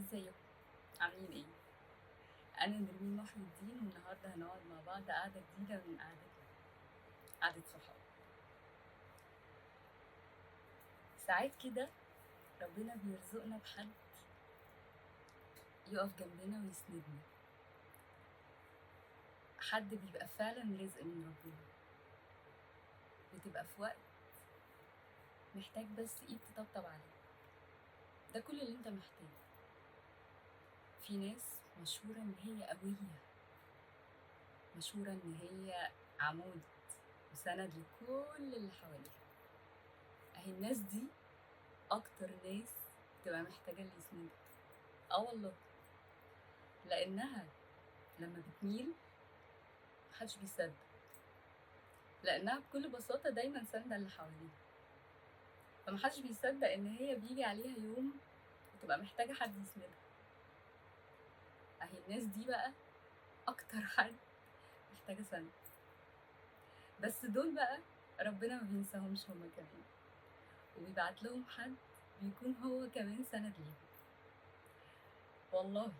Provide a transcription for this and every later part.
ازيكم؟ عاملين ايه؟ انا نرمين محي الدين، والنهارده هنقعد مع بعض قعده جديده من قعدتنا، قعده صحاب. ساعات كده ربنا بيرزقنا بحد يقف جنبنا ويسندنا، حد بيبقى فعلا رزق من ربنا. بتبقى في وقت محتاج بس ايد تطبطب عليك، ده كل اللي انت محتاجه. في ناس مشهوره ان هي قويه، مشهوره ان هي عمود وسند لكل اللي حواليها. اهي الناس دي اكتر ناس تبقى محتاجه اللي يسندها. اه والله، لانها لما بتميل محدش بيصدق، لانها بكل بساطه دايما ساندة اللي حواليها، فمحدش بيصدق ان هي بيجي عليها يوم وتبقى محتاجه حد يسندها. اهي الناس دي بقى اكتر حد محتاجه سند. بس دول بقى ربنا ما بينساهمش هما كمان، وبيبعت لهم حد بيكون هو كمان سند ليهم. والله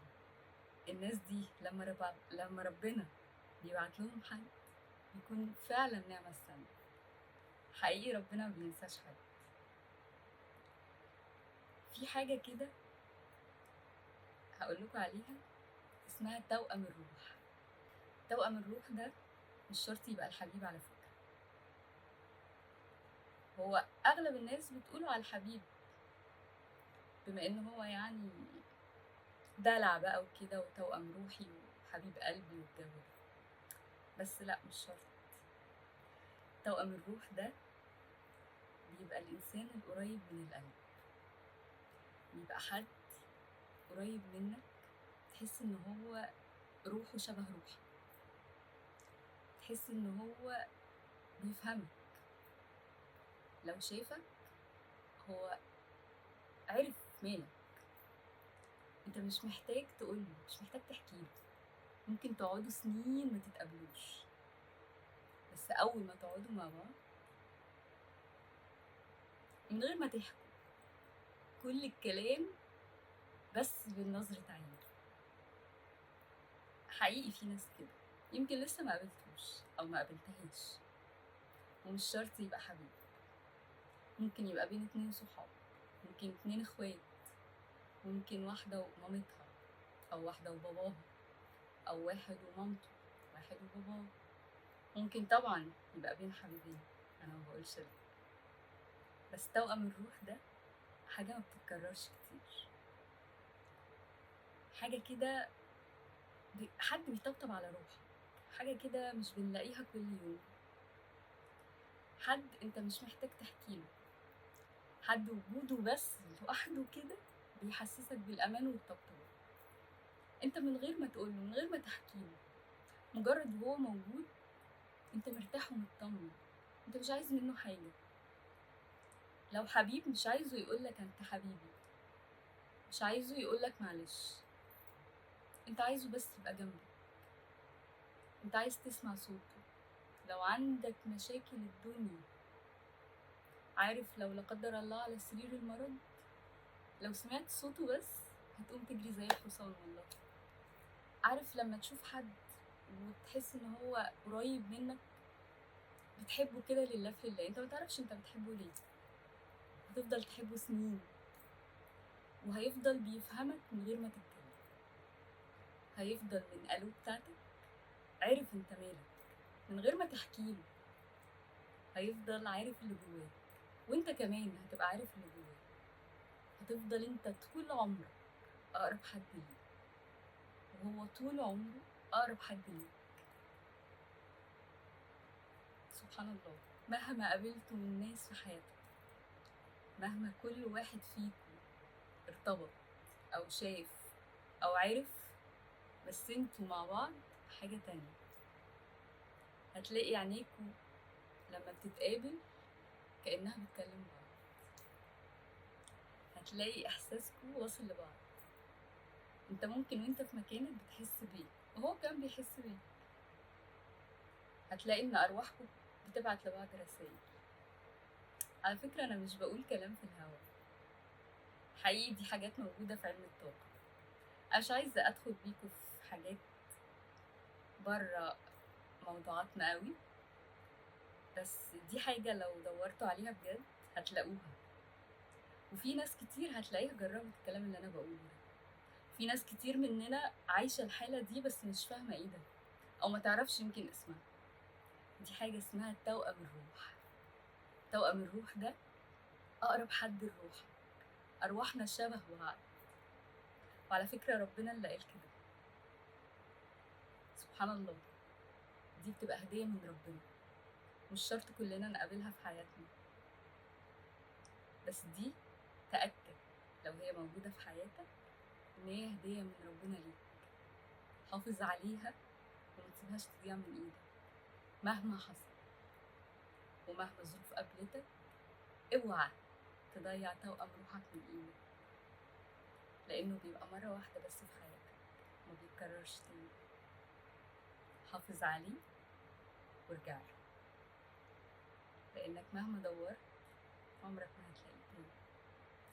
الناس دي لما ربنا بيبعت لهم حد بيكون فعلا نعمة السند. حقيقي ربنا ما بينساش حد. في حاجة كده هقول لكم عليها اسمها توأم الروح. توأم الروح ده مش شرط يبقى الحبيب على فكرة، هو أغلب الناس بتقوله على الحبيب بما إن هو يعني دلع بقى وكده وتوأم روحي وحبيب قلبي والجو ده، بس لأ مش شرط. توأم الروح ده بيبقى الإنسان القريب من القلب، بيبقى حد قريب منك تحس إن هو روحه شبه روحك، تحس إن هو بيفهمك. لو شافك هو عرف مالك، انت مش محتاج تقوله، مش محتاج تحكيله، ممكن تقعدوا سنين ما تتقابلوش، بس اول ما تقعدوا مع بعض من غير ما تحكوا كل الكلام بس بالنظرة عين. حقيقي في ناس كده، يمكن لسه ما قابلتوش او ما قابلتهاش، ومش شرط يبقى حبيب، ممكن يبقى بين اتنين صحاب، ممكن اتنين اخوات، ممكن واحدة ومامتها او واحدة وباباها، او واحد ومامته، واحد وباباه، ممكن طبعا يبقى بين حبيبين، انا ما بقولش لا. بس توأم الروح ده حاجة ما بتتكررش كتير، حاجة كده حد بيطبطب على روحك، حاجة كده مش بنلاقيها كل يوم، حد انت مش محتاج تحكيله، حد وجوده بس لوحده كده بيحسسك بالأمان والطبطبة. انت من غير ما تقوله، من غير ما تحكيله، مجرد وهو موجود انت مرتاح ومطمن، انت مش عايز منه حاجة. لو حبيب مش عايزه يقولك انت حبيبي، مش عايزه يقولك معلش، انت عايزه بس يبقى جنبك، انت عايز تسمع صوته. لو عندك مشاكل الدنيا، عارف لو لا قدر الله على سرير المرض، لو سمعت صوته بس هتقوم تجري زي الحصان والله. عارف لما تشوف حد وتحس ان هو قريب منك، بتحبه كده لله في لله، انت ما تعرفش انت بتحبه ليه، هتفضل تحبه سنين، وهيفضل بيفهمك من غير ما تتكلم، هيفضل من قلوب بتاعتك عارف انت مالك من غير ما تحكيله، هيفضل عارف اللي جواك، وانت كمان هتبقى عارف اللي جواك، هتفضل انت طول عمرك اقرب حد ليه، وهو طول عمره اقرب حد ليه. سبحان الله، مهما قابلتوا من ناس في حياتكم، مهما كل واحد فيكم ارتبط او شاف او عرف، بس انتوا مع بعض حاجة تانية. هتلاقي عينيكوا لما بتتقابل كأنها بتكلم بعض، هتلاقي احساسكوا واصل لبعض، انت ممكن وانت في مكانك بتحس بيه وهو كان بيحس بيه، هتلاقي ان ارواحكم بتبعت لبعض رسائل. على فكرة انا مش بقول كلام في الهوا، حقيقي دي حاجات موجودة في علم الطاقة. أنا مش عايزة أدخل بيكوا في حاجات بره موضوعاتنا قوي، بس دي حاجة لو دورتوا عليها بجد هتلاقوها. وفي ناس كتير هتلاقيها جربت الكلام اللي أنا بقوله ده. في ناس كتير مننا عايشة الحالة دي بس مش فاهمة ايه ده، أو ما تعرفش يمكن اسمها. دي حاجة اسمها توأم الروح. توأم الروح ده أقرب حد الروح، أرواحنا شبه بعض. وعلى فكرة ربنا اللي قال كده، سبحان الله. دي بتبقى هدية من ربنا، مش شرط كلنا نقابلها في حياتنا، بس دي تأكد لو هي موجودة في حياتك إن هي هدية من ربنا ليك. حافظ عليها وما تسيبهاش تضيع من إيدك مهما حصل، ومهما ظروف قابلتك اوعى تضيع توأم روحك من إيدك، لأنه بيبقى مرة واحدة بس في حياتك، ما بيتكررش تاني. حافظ عليه وارجع له، لأنك مهما دورت عمرك ما هتلاقيه تاني.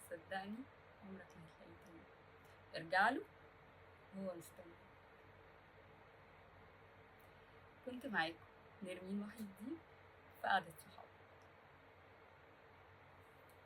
صدقني عمرك ما هتلاقيه تاني. ارجع له وهو مستني. كنت معاكم نرمين محي الدين في قعدة صحاب.